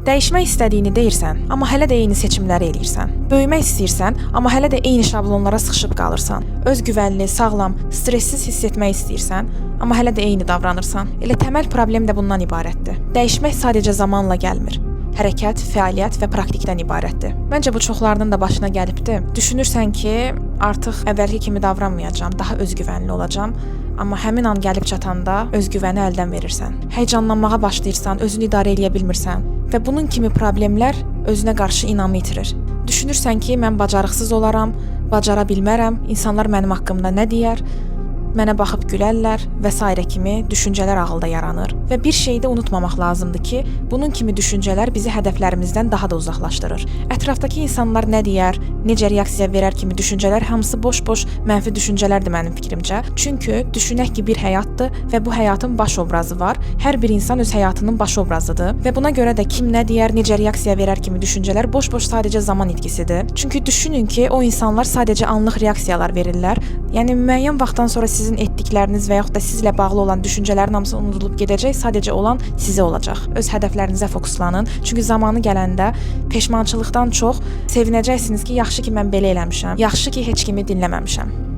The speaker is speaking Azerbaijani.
Dəyişmək istədiyini deyirsən, amma hələ də eyni seçimləri eləyirsən. Böyümək istəyirsən, amma hələ də eyni şablonlara sıxışıb qalırsan. Özgüvənli, sağlam, stressiz hiss etmək istəyirsən, amma hələ də eyni davranırsan. Elə təməl problem də bundan ibarətdir. Dəyişmək sadəcə zamanla gəlmir. Hərəkət, fəaliyyət və praktikdən ibarətdir. Məncə bu çoxlarının da başına gəlibdi. Düşünürsən ki, artıq əvvəlki kimi davranmayacağam, daha özgüvənli olacağam. Amma həmin an gəlib çatanda özgüvəni əldən verirsən. Həyəcanlanmağa başlayırsan, özünü idarə edə bilmirsən və bunun kimi problemlər özünə qarşı inamı itirir. Düşünürsən ki, mən bacarıqsız olaram, bacara bilmərəm, insanlar mənim haqqımda nə deyər, mənə baxıb gülərlər və s. kimi düşüncələr ağılda yaranır. Və bir şeyi də unutmamaq lazımdır ki, bunun kimi düşüncələr bizi hədəflərimizdən daha da uzaqlaşdırır. Ətrafdakı insanlar nə deyər, necə reaksiya verər kimi düşüncələr hamısı boş-boş mənfi düşüncələrdir mənim fikrimcə. Çünki düşünək ki, bir həyatdır və bu həyatın baş obrazı var. Hər bir insan öz həyatının baş obrazıdır və buna görə də kim nə deyər, necə reaksiya verər kimi düşüncələr boş-boş sadəcə zaman itkisidir. Çünki düşünün ki, o insanlar sadəcə anlıq reaksiyalar verirlər. Yəni müəyyən vaxtdan sonra sizin etdikləriniz və yaxud da sizlə bağlı olan düşüncələrin hamısı unudulub gedəcək, sadəcə olan sizə olacaq. Öz hədəflərinizə fokuslanın. Çünki zamanı gələndə peşmançılıqdan çox sevinəcəksiniz ki, yaxşı ki mən belə eləmişəm, yaxşı ki heç kimi dinləməmişəm.